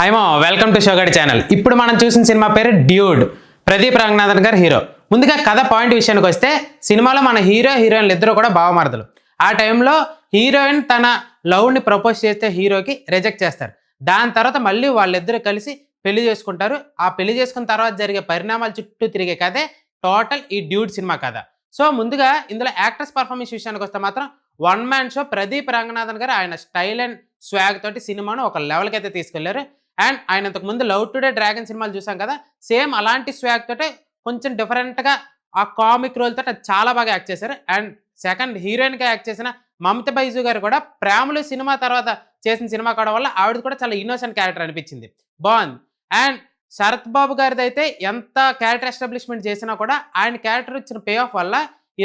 High మా welcome to షోగడి channel. ఇప్పుడు మనం చూసిన సినిమా పేరు డ్యూడ్. ప్రదీప్ రంగనాథన్ గారు హీరో. ముందుగా కథ పాయింట్ విషయానికి వస్తే సినిమాలో మన హీరో హీరోయిన్లు ఇద్దరు కూడా భావమర్దలు. ఆ టైంలో హీరోయిన్ తన లవ్ని ప్రపోజ్ చేస్తే హీరోకి రిజెక్ట్ చేస్తారు. దాని తర్వాత మళ్ళీ వాళ్ళిద్దరూ కలిసి పెళ్లి చేసుకుంటారు. ఆ పెళ్లి చేసుకున్న తర్వాత జరిగే పరిణామాల చుట్టూ తిరిగే కథే టోటల్ ఈ డ్యూడ్ సినిమా కథ. సో ముందుగా ఇందులో యాక్టర్స్ పర్ఫార్మెన్స్ విషయానికి వస్తే మాత్రం one man show. Pradeep Ranganathan గారు ఆయన స్టైల్ అండ్ స్వాగ్ తోటి సినిమాను ఒక లెవెల్కి అయితే తీసుకెళ్లారు. అండ్ ఆయన ఇంతకు ముందు లవ్ టుడే డ్రాగన్ సినిమాలు చూసాం కదా, సేమ్ అలాంటి స్వాగ్ తోటే కొంచెం డిఫరెంట్గా ఆ కామిక్ రోల్ తోటి చాలా బాగా యాక్ట్ చేశారు. అండ్ సెకండ్ హీరోయిన్గా యాక్ట్ చేసిన మమత బైజు గారు కూడా ప్రేమలు సినిమా తర్వాత చేసిన సినిమా కావడం వల్ల ఆవిడ కూడా చాలా ఇన్నోసెంట్ క్యారెక్టర్ అనిపించింది, బాగుంది. అండ్ శరత్ బాబు గారిది అయితే ఎంత క్యారెక్టర్ ఎస్టాబ్లిష్మెంట్ చేసినా కూడా ఆయన క్యారెక్టర్ ఇచ్చిన పే ఆఫ్ వల్ల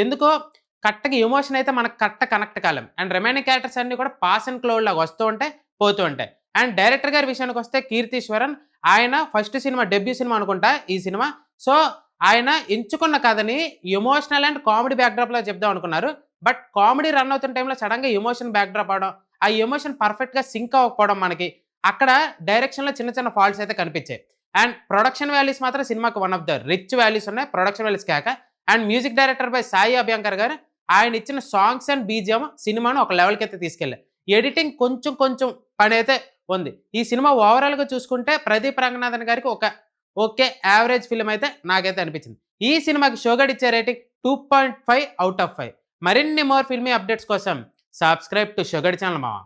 ఎందుకో కరెక్ట్గా ఎమోషన్ అయితే మనకు కరెక్ట్ కనెక్ట్ కాలేం. అండ్ రిమైనింగ్ క్యారెక్టర్స్ అన్ని కూడా పాస్ అండ్ క్లౌడ్ లాగా వస్తూ ఉంటాయి, పోతూ ఉంటాయి. అండ్ డైరెక్టర్ గారి విషయానికి వస్తే కీర్తీశ్వరన్, ఆయన ఫస్ట్ సినిమా డెబ్యూ సినిమా అనుకుంటా ఈ సినిమా. సో ఆయన ఎంచుకున్న కథని ఎమోషనల్ అండ్ కామెడీ బ్యాక్డ్రాప్లో చెప్దాం అనుకున్నారు. బట్ కామెడీ రన్ అవుతున్న టైంలో సడన్గా ఎమోషన్ బ్యాక్డ్రాప్ అవడం, ఆ ఎమోషన్ పర్ఫెక్ట్గా సింక్ అవ్వకపోవడం మనకి అక్కడ డైరెక్షన్లో చిన్న చిన్న ఫాల్ట్స్ అయితే కనిపించాయి. అండ్ ప్రొడక్షన్ వాల్యూస్ మాత్రం సినిమాకి one of the rich values ఉన్నాయి, ప్రొడక్షన్ వాల్యూస్ కాక. And music director by Sai Abhyankar గారు ఆయన ఇచ్చిన సాంగ్స్ అండ్ బీజిఎం సినిమాను ఒక లెవెల్కి అయితే తీసుకెళ్ళారు. ఎడిటింగ్ కొంచెం కొంచెం పని అయితే ఉంది. ఈ సినిమా ఓవరాల్గా చూసుకుంటే ప్రదీప్ రంగనాథన్ గారికి ఒక ఓకే యావరేజ్ ఫిల్మ్ అయితే నాకైతే అనిపించింది. ఈ సినిమాకి షోగడ్ ఇచ్చే రేటింగ్ 2.5 out of 5. మరిన్ని మోర్ ఫిల్మీ అప్డేట్స్ కోసం సబ్స్క్రైబ్ టు షోగడి ఛానల్ మావా.